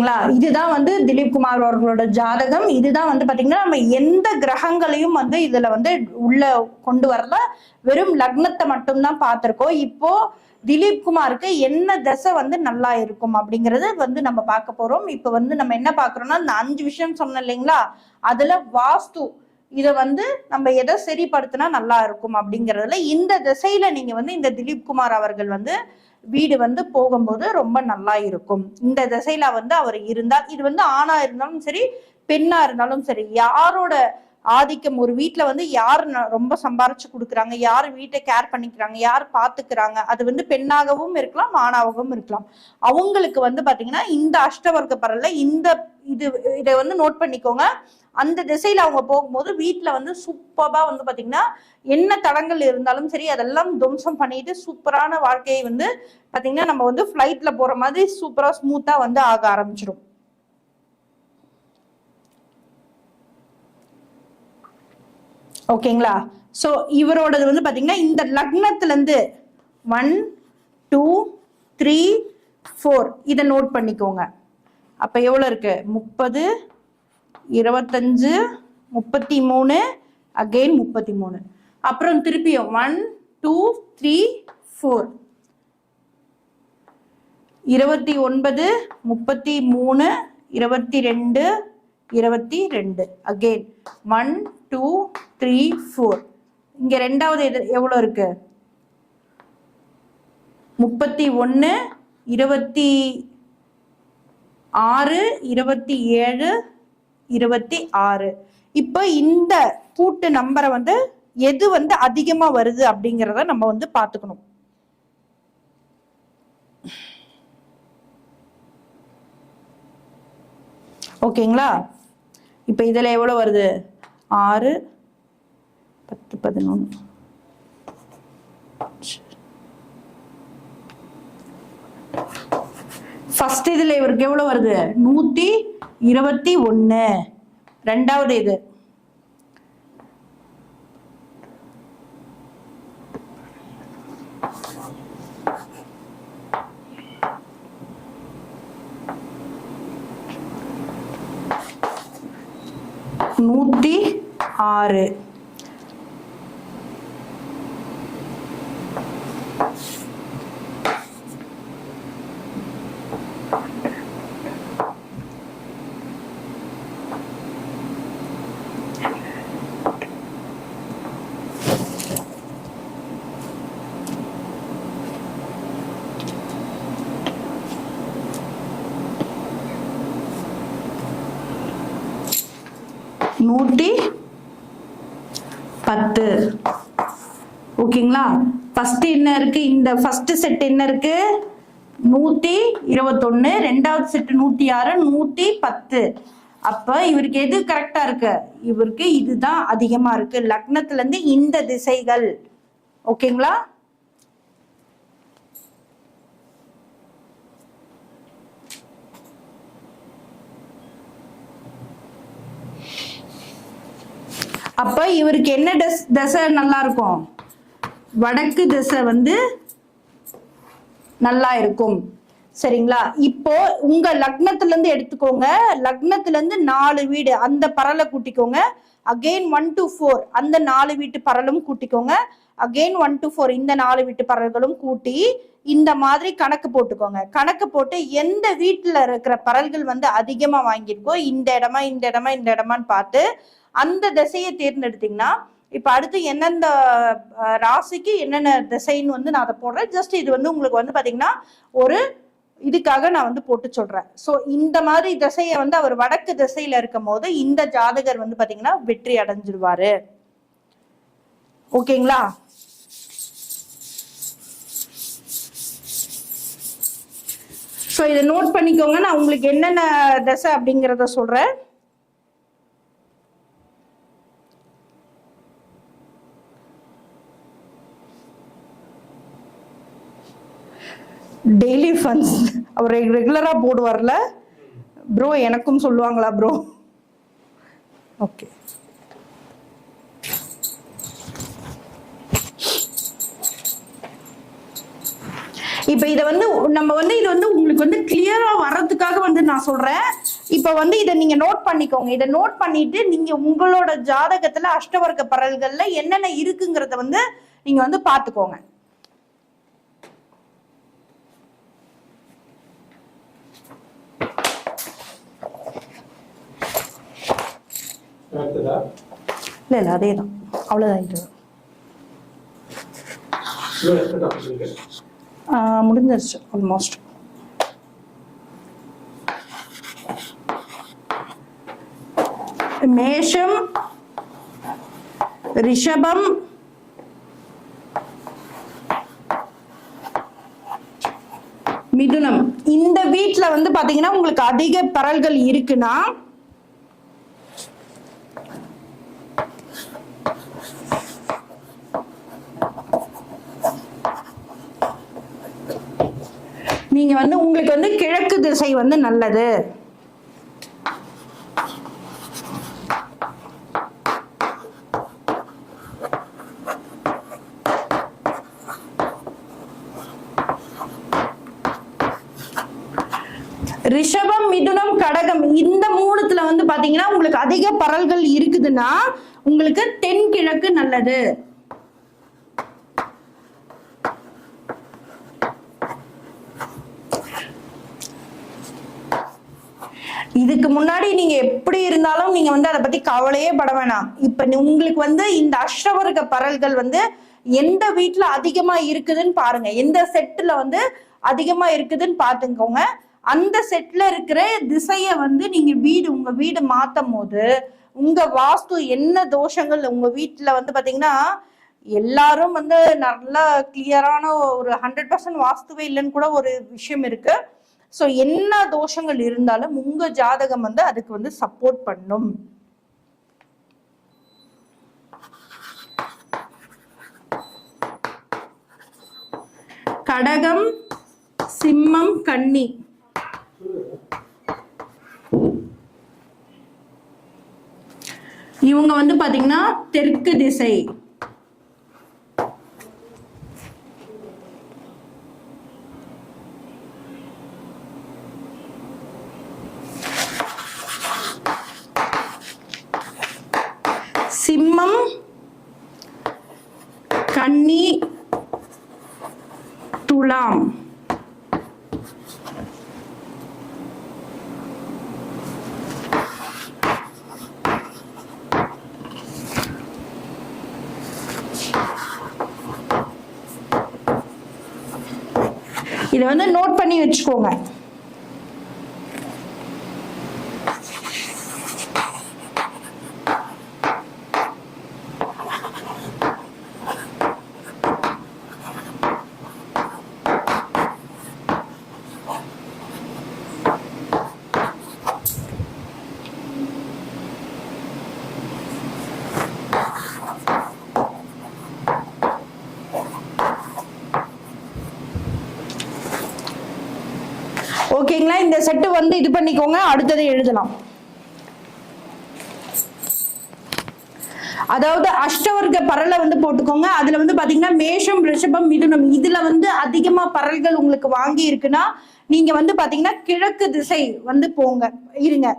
ஓகேங்களா? இதுதான் வந்து திலீப் குமார் அவர்களோட ஜாதகம். இதுதான் வந்து பாத்தீங்கன்னா நம்ம எந்த கிரகங்களையும் வந்து இதுல வந்து உள்ள கொண்டு வரல, வெறும் லக்னத்தை மட்டும்தான் பார்த்திருக்கோம். இப்போ திலீப் குமாருக்கு என்ன தசை வந்து நல்லா இருக்கும் அப்படிங்கறது வந்து நம்ம பார்க்க போறோம். இப்ப வந்து நம்ம என்ன பாக்குறோம்னா, இந்த 5 விஷயம் சொன்னோம் இல்லைங்களா, அதுல வாஸ்து இத வந்து நம்ம எதை சரிப்படுத்தினா நல்லா இருக்கும் அப்படிங்கறதுல இந்த திசையில நீங்க வந்து இந்த திலீப் குமார் அவர்கள் வந்து வீடு வந்து போகும்போது ரொம்ப நல்லா இருக்கும். இந்த திசையில வந்து அவர் இருந்தால், இது வந்து ஆணா இருந்தாலும் சரி பெண்ணா இருந்தாலும் சரி, யாரோட ஆதிக்கம் ஒரு வீட்டுல வந்து யார் ரொம்ப சம்பாரிச்சு கொடுக்குறாங்க, யார் வீட்டை கேர் பண்ணிக்கிறாங்க, யார் பாத்துக்கிறாங்க, அது வந்து பெண்ணாகவும் இருக்கலாம் ஆணாகவும் இருக்கலாம். அவங்களுக்கு வந்து பாத்தீங்கன்னா இந்த அஷ்டவர்க்க பரல்ல இந்த இதை வந்து நோட் பண்ணிக்கோங்க. அந்த திசையில அவங்க போகும்போது வீட்டுல வந்து சூப்பரா வந்து பாத்தீங்கன்னா என்ன தடங்கள் இருந்தாலும் சரி அதெல்லாம் துவம்சம் பண்ணிட்டு சூப்பரான வாழ்க்கையை வந்து பாத்தீங்கன்னா நம்ம வந்து ஃபிளைட்ல போற மாதிரி சூப்பரா ஸ்மூத்தா வந்து ஆக ஆரம்பிச்சிடும். ஓகேங்களா? சோ இவரோடது வந்து பாத்தீங்கன்னா இந்த லக்னத்துல இருந்து 1 2 3 4 இதை நோட் பண்ணிக்கோங்க. அப்ப எவ்வளவு இருக்கு? 30 25 33 அகைன் 33. அப்புறம் திருப்பியும் 1 2 3 4 29 33 22 22 அகைன் 1 2 3 4. இங்க ரெண்டாவது எவ்வளவு இருக்கு? 31 26 27 26. இப்ப இந்த கூட்டு நம்பரை வந்து எது வந்து அதிகமா வருது அப்படிங்கறத நம்ம வந்து பாத்துக்கணும். ஓகேங்களா? இப்ப இதுல எவ்வளவு வருது? 6 10 11. ஃபர்ஸ்ட் இதுல இவருக்கு எவ்வளவு வருது? 121. ரெண்டாவது இது 106. நூற்றி 10. ஓகேங்களா? ஃபர்ஸ்ட் என்ன இருக்கு? இந்த ஃபர்ஸ்ட் செட் என்ன இருக்கு? 121. ரெண்டாவது செட் 106 110. அப்ப இவருக்கு எது கரெக்டா இருக்கு? இவருக்கு இதுதான் அதிகமா இருக்கு லக்னத்துல இருந்து இந்த திசைகள். ஓகேங்களா? அப்ப இவருக்கு என்ன திசை நல்லா இருக்கும்? வடக்கு திசை வந்து நல்லா இருக்கும். சரிங்களா? இப்போ உங்க லக்னத்துல இருந்து எடுத்துக்கோங்க. லக்னத்துல இருந்து 4 வீடு அந்த பரலை கூட்டிக்கோங்க. அகைன் 1 to 4 அந்த 4 வீட்டு பரலும் கூட்டிக்கோங்க. அகைன் 1 to 4 இந்த 4 வீட்டு பரல்களும் கூட்டி இந்த மாதிரி கணக்கு போட்டுக்கோங்க. கணக்கு போட்டு எந்த வீட்டுல இருக்கிற பரல்கள் வந்து அதிகமா வாங்கியிருக்கோ இந்த இடமா இந்த இடமா இந்த இடமான்னு பார்த்து அந்த திசையை தேர்ந்தெடுத்தீங்கன்னா, இப்ப அடுத்து எந்தெந்த ராசிக்கு என்னென்ன திசைன்னு வந்து நான் அதை போடுறேன். ஜஸ்ட் இது வந்து உங்களுக்கு வந்து பாத்தீங்கன்னா ஒரு இதுக்காக நான் வந்து போட்டு சொல்றேன். சோ இந்த மாதிரி திசையை வந்து அவர் வடக்கு திசையில இருக்கும் போது இந்த ஜாதகர் வந்து பாத்தீங்கன்னா வெற்றி அடைஞ்சிருவாரு. ஓகேங்களா? சோ இதை நோட் பண்ணிக்கோங்க. நான் உங்களுக்கு என்னென்ன திசை அப்படிங்கிறத சொல்றேன். டெய்லி ஃபண்ட்ஸ் அவர் ரெகுலரா போடுவார்ல ப்ரோ, எனக்கும் சொல்லுவாங்களா ப்ரோ? ஓகே. இப்ப இதை வந்து நம்ம வந்து இது வந்து உங்களுக்கு வந்து கிளியரா வர்றதுக்காக வந்து நான் சொல்றேன். இப்ப வந்து இதை நீங்க நோட் பண்ணிக்கோங்க. இதை நோட் பண்ணிட்டு நீங்க உங்களோட ஜாதகத்துல அஷ்டவர்க்க பரல்கள்ல என்னென்ன இருக்குங்கிறத வந்து நீங்க வந்து பாத்துக்கோங்க. இல்ல இல்ல அதேதான், அவ்வளவுதான். முடிஞ்சிருச்சு ஆல்மோஸ்ட். மேஷம், ரிஷபம், மிதுனம், இந்த வீட்ல வந்து பாத்தீங்கன்னா உங்களுக்கு அதிக பரல்கள் இருக்குன்னா நீங்க வந்து உங்களுக்கு வந்து கிழக்கு திசை வந்து நல்லது. ரிஷபம், மிதுனம், கடகம் இந்த மூணுத்துல வந்து பாத்தீங்கன்னா உங்களுக்கு அதிக பரல்கள் இருக்குதுன்னா உங்களுக்கு தென்கிழக்கு நல்லது. இதுக்கு முன்னாடி நீங்க எப்படி இருந்தாலும் நீங்க வந்து அதை பத்தி கவலையே பட வேணாம். இப்ப உங்களுக்கு வந்து இந்த அஷ்டவர்க்க பரல்கள் வந்து எந்த வீட்டுல அதிகமா இருக்குதுன்னு பாருங்க, எந்த செட்டுல வந்து அதிகமா இருக்குதுன்னு பாத்துக்கோங்க. அந்த செட்ல இருக்கிற திசைய வந்து நீங்க உங்க வீடு மாத்தும் போது உங்க வாஸ்து என்ன தோஷங்கள் உங்க வீட்டுல வந்து பாத்தீங்கன்னா எல்லாரும் வந்து நல்லா கிளியரான ஒரு 100% வாஸ்துவே இல்லைன்னு கூட ஒரு விஷயம் இருக்கு. ஸோ என்ன தோஷங்கள் இருந்தாலும் உங்க ஜாதகம் வந்து அதுக்கு வந்து சப்போர்ட் பண்ணும். கடகம், சிம்மம், கன்னி இவங்க வந்து பாத்தீங்கன்னா தெற்கு திசை. சிம்மம், கன்னி, துலாம். இதை வந்து நோட் பண்ணி வச்சுக்கோங்க. ஓகேங்களா? இந்த செட்டு வந்து இது பண்ணிக்கோங்க, அடுத்தது எழுதலாம். அதாவது அஷ்டவர்க்க பரலை வந்து போட்டுக்கோங்க. அதுல வந்து பாத்தீங்கன்னா மேஷம், ரிஷபம், மிதுனம் இதுல வந்து அதிகமா பரல்கள் உங்களுக்கு வாங்கி இருக்குன்னா நீங்க வந்து பாத்தீங்கன்னா கிழக்கு திசை வந்து போங்க இருங்க.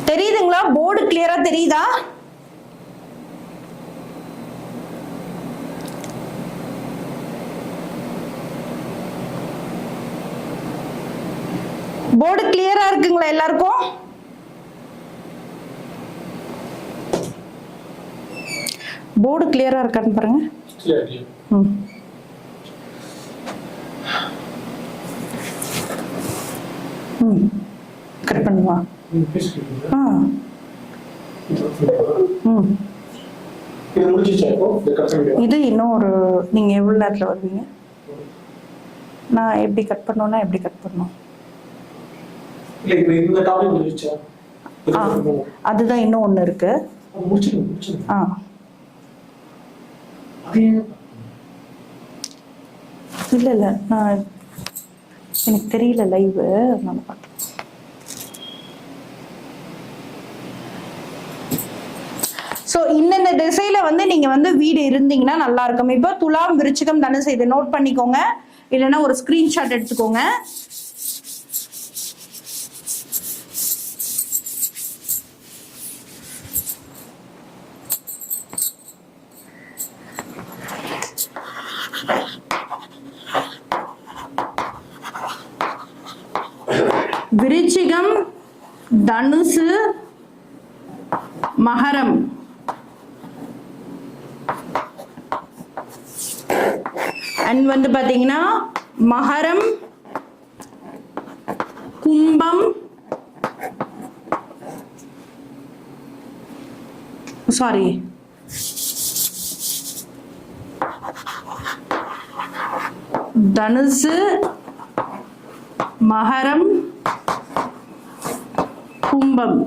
தெரியுதுங்களா? போர்டு கிளியரா தெரியுதா? போர்டு கிளியரா இருக்குங்களா எல்லாருக்கும்? போர்டு கிளியரா இருக்கான்னு பாருங்க. கட் பண்ணுவா. இது இன்னும் ஒரு நீங்க எவ்வளவு நேரத்துல வருவீங்க? நான் எப்படி கட் பண்ணோம்னா எப்படி கட் பண்ணோம்? அதுதான் இன்னும் ஒண்ணு இருக்கு. இல்ல நான் எனக்கு தெரியல லைவ் நான் பார்த்தேன். ஸோ இந்த திசையில வந்து நீங்க வந்து வீடு இருந்தீங்கன்னா நல்லா இருக்கும். இப்போ துலாம், விருச்சிகம், தனுசு இதை நோட் பண்ணிக்கோங்க, இல்லைன்னா ஒரு ஸ்கிரீன்ஷாட் எடுத்துக்கோங்க. விருச்சிகம், தனுசு, மகரம், அண்ட் வந்து பாத்தீங்கன்னா மகரம், கும்பம், சாரி தனுசு, மகரம், கும்பம்.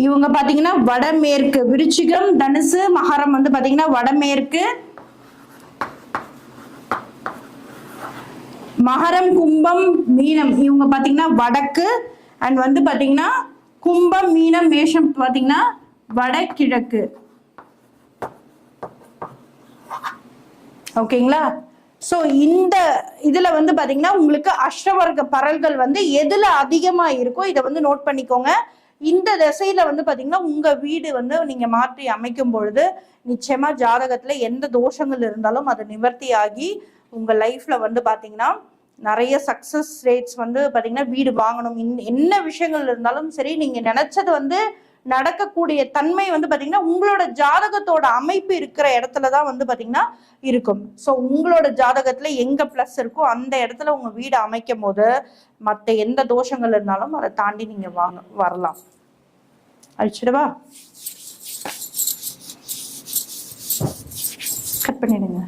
இவங்க பாத்தீங்கன்னா வடமேற்கு, விருச்சிகம், தனுசு, மகரம் வந்து பாத்தீங்கன்னா வடமேற்கு, மகரம், கும்பம், மீனம் இவங்க பாத்தீங்கன்னா வடக்கு, அண்ட் வந்து பாத்தீங்கன்னா கும்பம், மீனம், மேஷம் பாத்தீங்கன்னா வடகிழக்கு. ஓகேங்களா? சோ இந்த இதுல வந்து பாத்தீங்கன்னா உங்களுக்கு அஷ்டவர்க்க பரல்கள் வந்து எதுல அதிகமா இருக்கோ இதை வந்து நோட் பண்ணிக்கோங்க. இந்த திசையில வந்து பாத்தீங்கன்னா உங்க வீடு வந்து நீங்க மாற்றி அமைக்கும் பொழுது நிச்சயமா ஜாதகத்துல எந்த தோஷங்கள் இருந்தாலும் அது நிவர்த்தி ஆகி உங்க லைஃப்ல வந்து பாத்தீங்கன்னா நிறைய சக்சஸ் ரேட்ஸ் வந்து பாத்தீங்கன்னா வீடு வாங்கணும், என்ன விஷயங்கள் இருந்தாலும் சரி நீங்க நினைச்சது வந்து நடக்கக்கூடிய தன்மை வந்து பாத்தீங்கன்னா உங்களோட ஜாதகத்தோட அமைப்பு இருக்கிற இடத்துலதான் வந்து பாத்தீங்கன்னா இருக்கும். ஸோ உங்களோட ஜாதகத்துல எங்க பிளஸ் இருக்கோ அந்த இடத்துல உங்க வீடு அமைக்கும் போது மற்ற எந்த தோஷங்கள் இருந்தாலும் அதை தாண்டி நீங்க வரலாம். அழிச்சிடவா? கட் பண்ணிடுங்க.